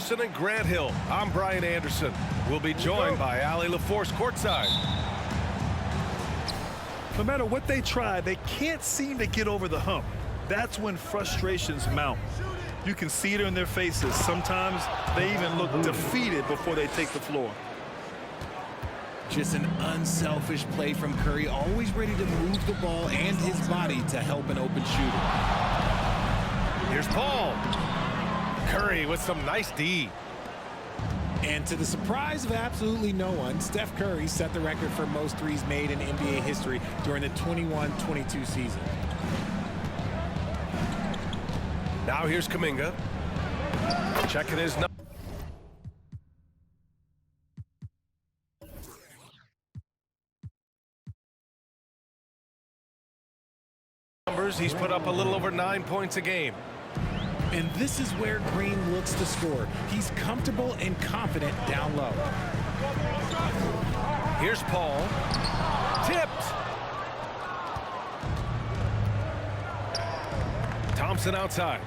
Anderson and Grant Hill. I'm Brian Anderson. We'll be joined by Allie LaForce courtside. No matter what they try, they can't seem to get over the hump. That's when frustrations mount. You can see it in their faces. Sometimes they even look defeated before they take the floor. Just an unselfish play from Curry, always ready to move the ball and his body to help an open shooter. Here's Paul. Curry with some nice D. And to the surprise of absolutely no one, Steph Curry set the record for most threes made in NBA history during the 21-22 season. Now here's Kuminga. Checking his numbers. He's put up a little over 9 points a game. And this is where Green looks to score. He's comfortable and confident down low. Here's Paul. Tipped. Thompson outside.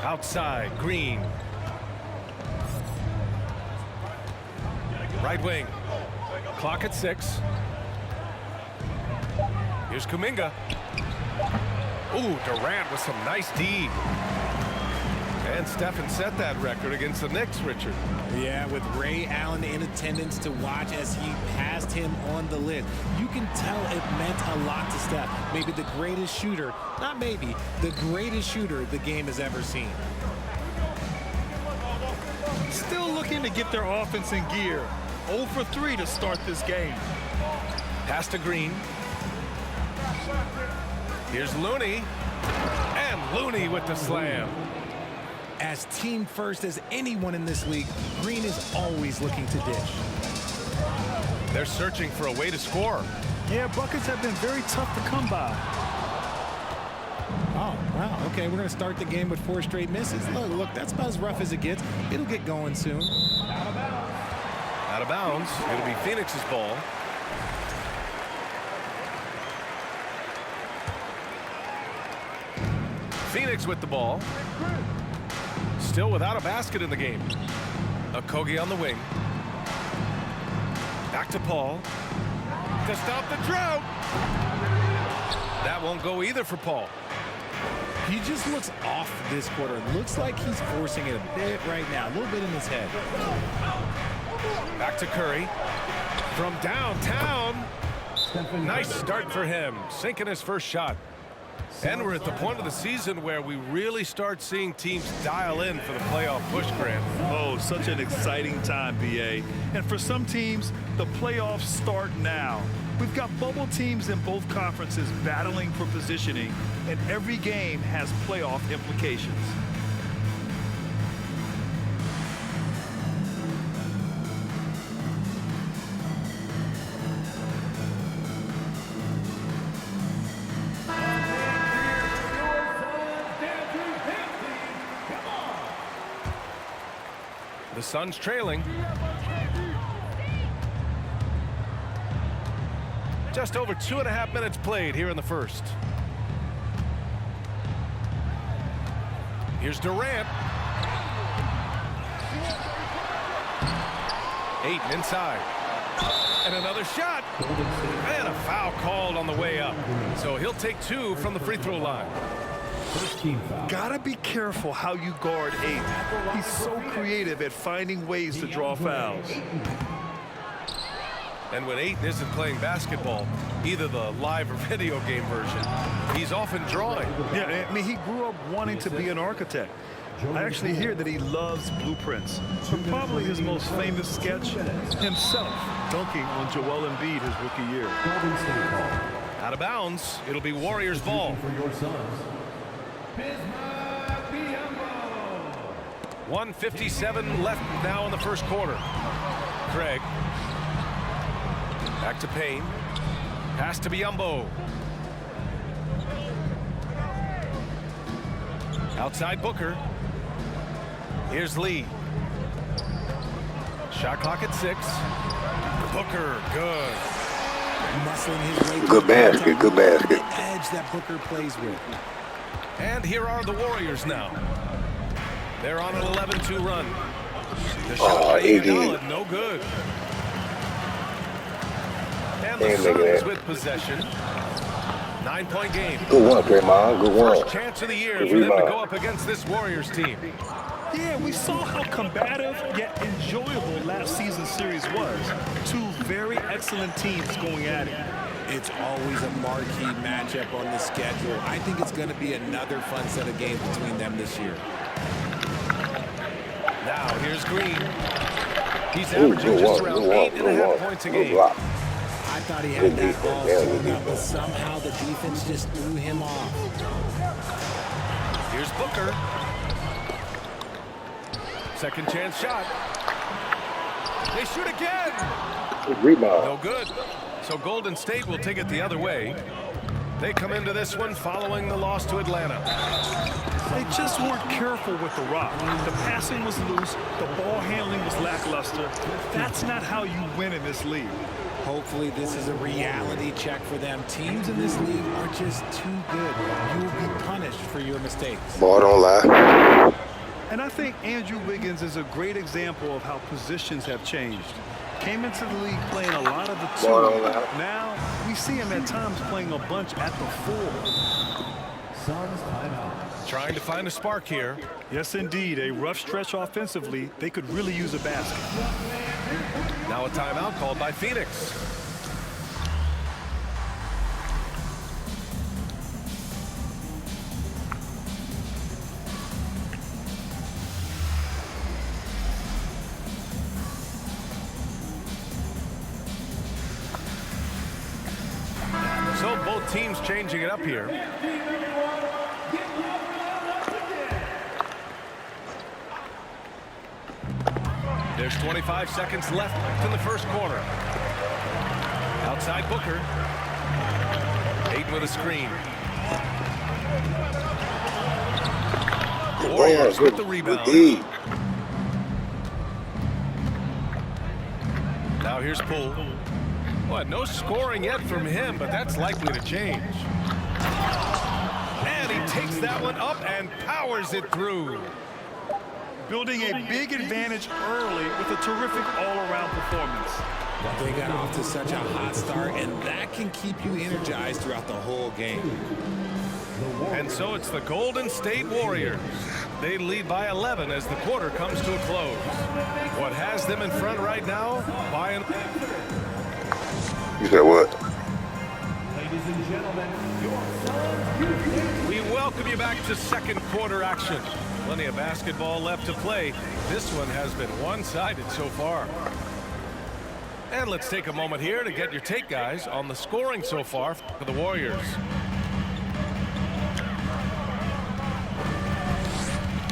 Outside, Green. Right wing. Clock at 6. Here's Kuminga. Ooh, Durant with some nice D. And Stephen set that record against the Knicks, Richard. Yeah, with Ray Allen in attendance to watch as he passed him on the lid. You can tell it meant a lot to Steph. Maybe the greatest shooter, not maybe, the greatest shooter the game has ever seen. Still looking to get their offense in gear. 0 for 3 to start this game. Pass to Green. Here's Looney. And Looney with the slam. As team first as anyone in this league, Green is always looking to dish. They're searching for a way to score. Yeah, buckets have been very tough to come by. Oh, wow. Okay, we're going to start the game with 4 straight misses. Look, that's about as rough as it gets. It'll get going soon. Out of bounds. It'll be Phoenix's ball. Phoenix with the ball. Still without a basket in the game. Okogie on the wing. Back to Paul. To stop the drought. That won't go either for Paul. He just looks off this quarter. Looks like he's forcing it a bit right now. A little bit in his head. Back to Curry. From downtown. Nice start for him. Sinking his first shot. And we're at the point of the season where we really start seeing teams dial in for the playoff push, Grant. Oh, such an exciting time, BA. And for some teams, the playoffs start now. We've got bubble teams in both conferences battling for positioning, and every game has playoff implications. The Suns trailing. Just over 2.5 minutes played here in the first. Here's Durant. Ayton inside. And another shot. And a foul called on the way up. So he'll take 2 from the free throw line. Gotta be careful how you guard Ayton. He's so creative at finding ways to draw fouls. And when Ayton isn't playing basketball, either the live or video game version, he's often drawing. Yeah, I mean, he grew up wanting to be an architect. I actually hear that he loves blueprints. But probably his most famous sketch, himself dunking on Joel Embiid his rookie year. Out of bounds, it'll be Warriors ball. 1:57 left now in the first quarter. Craig. Back to Payne. Pass to Biyombo. Outside Booker. Here's Lee. Shot clock at 6. Booker, good. Muscling his way. Good basket, good basket. The edge that Booker plays with. And here are the Warriors now. They're on an 11-2 run. The shot by Iguodala, no good. And the Suns with possession. 9-point game. Good one, Draymond. Good one. First chance of the year for them to go up against this Warriors team. Yeah, we saw how combative yet enjoyable last season's series was. Two very excellent teams going at it. It's always a marquee matchup on the schedule. I think it's going to be another fun set of games between them this year. Now, here's Green. He's averaging just around 8.5 points a game. I thought he had that ball sewn up, but somehow the defense just threw him off. Here's Booker. Second chance shot. They shoot again. Good rebound. No good. So Golden State will take it the other way. They come into this one following the loss to Atlanta. They just weren't careful with the rock. The passing was loose. The ball handling was lackluster. That's not how you win in this league. Hopefully this is a reality check for them. Teams in this league are just too good. You will be punished for your mistakes. Ball don't lie. And I think Andrew Wiggins is a great example of how positions have changed. Came into the league playing a lot of the two. Now we see him at times playing a bunch at the four. Suns timeout. Trying to find a spark here. Yes, indeed. A rough stretch offensively. They could really use a basket. Now a timeout called by Phoenix. So both teams changing it up here. There's 25 seconds left in the first quarter. Outside Booker. Ayton with a screen. Warriors with the rebound. Now here's Poole. Boy, no scoring yet from him, but that's likely to change. And he takes that one up and powers it through. Building a big advantage early with a terrific all-around performance. They got off to such a hot start, and that can keep you energized throughout the whole game. And so it's the Golden State Warriors. They lead by 11 as the quarter comes to a close. What has them in front right now? You said what? Ladies and gentlemen, We welcome you back to second quarter action. Plenty of basketball left to play. This one has been one-sided so far. And let's take a moment here to get your take, guys, on the scoring so far for the Warriors.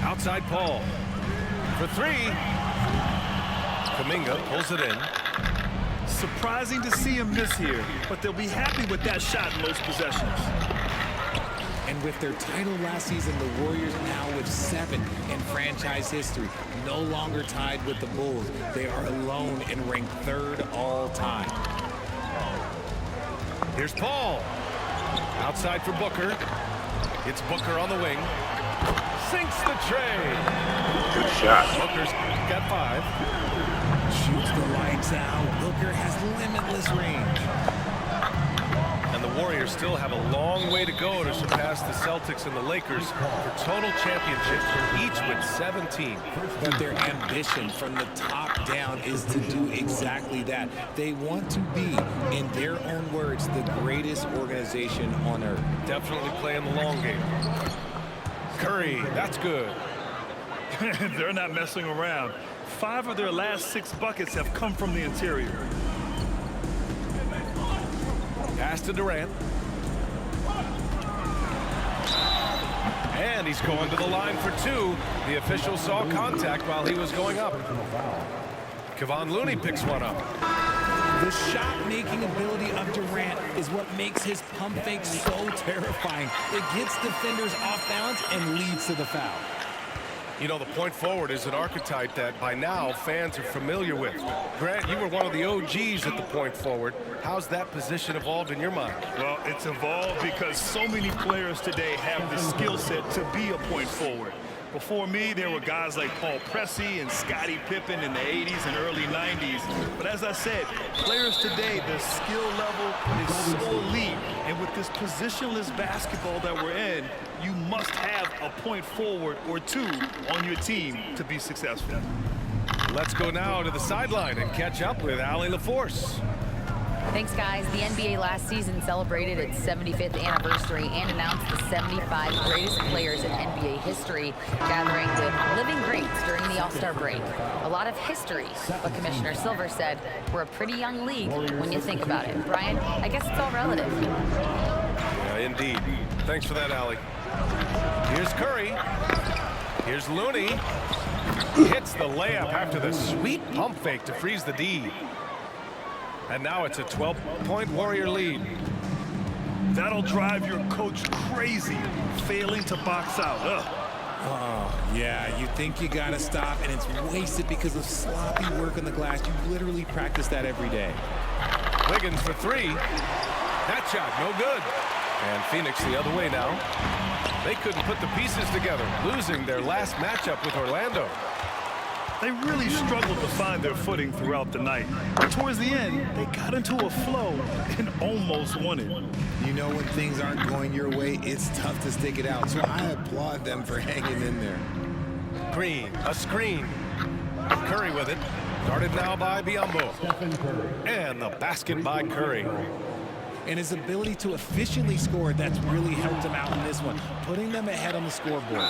Outside Paul. For three. Kuminga pulls it in. Surprising to see him miss here, but they'll be happy with that shot in most possessions. And with their title last season, the Warriors now with 7 in franchise history, no longer tied with the Bulls. They are alone and ranked 3rd all time. Here's Paul. Outside for Booker. It's Booker on the wing. Sinks the tray. Good shot. Booker's got 5. Shoots the lights out. Booker has limitless range. And the Warriors still have a long way to go to surpass the Celtics and the Lakers for total championships, each with 17. But their ambition from the top down is to do exactly that. They want to be, in their own words, the greatest organization on earth. Definitely playing the long game. Curry, that's good. They're not messing around. 5 of their last 6 buckets have come from the interior. Pass to Durant. And he's going to the line for 2. The official saw contact while he was going up. Kevon Looney picks one up. The shot-making ability of Durant is what makes his pump fake so terrifying. It gets defenders off balance and leads to the foul. You know, the point forward is an archetype that by now fans are familiar with. Grant, you were one of the OGs at the point forward. How's that position evolved in your mind? Well, it's evolved because so many players today have the skill set to be a point forward. Before me, there were guys like Paul Pressey and Scottie Pippen in the 80s and early 90s. But as I said, players today, the skill level is so elite. And with this positionless basketball that we're in, you must have a point forward or two on your team to be successful. Let's go now to the sideline and catch up with Allie LaForce. Thanks, guys. The NBA last season celebrated its 75th anniversary and announced the 75 greatest players in NBA history, gathering with living greats during the All-Star break. A lot of history, but Commissioner Silver said we're a pretty young league when you think about it. Brian, I guess it's all relative. Yeah, indeed. Thanks for that, Allie. Here's Curry. Here's Looney. Hits the layup after the sweet pump fake to freeze the D. And now it's a 12-point Warrior lead. That'll drive your coach crazy, failing to box out. Oh, yeah, you think you got to stop, and it's wasted because of sloppy work on the glass. You literally practice that every day. Wiggins for three. That shot, no good. And Phoenix the other way now. They couldn't put the pieces together, losing their last matchup with Orlando. They really struggled to find their footing throughout the night. But towards the end, they got into a flow and almost won it. You know, when things aren't going your way, it's tough to stick it out. So I applaud them for hanging in there. Green, a screen. Curry with it. Guarded now by Biyombo. And the basket by Curry. And his ability to efficiently score, that's really helped him out in this one, putting them ahead on the scoreboard.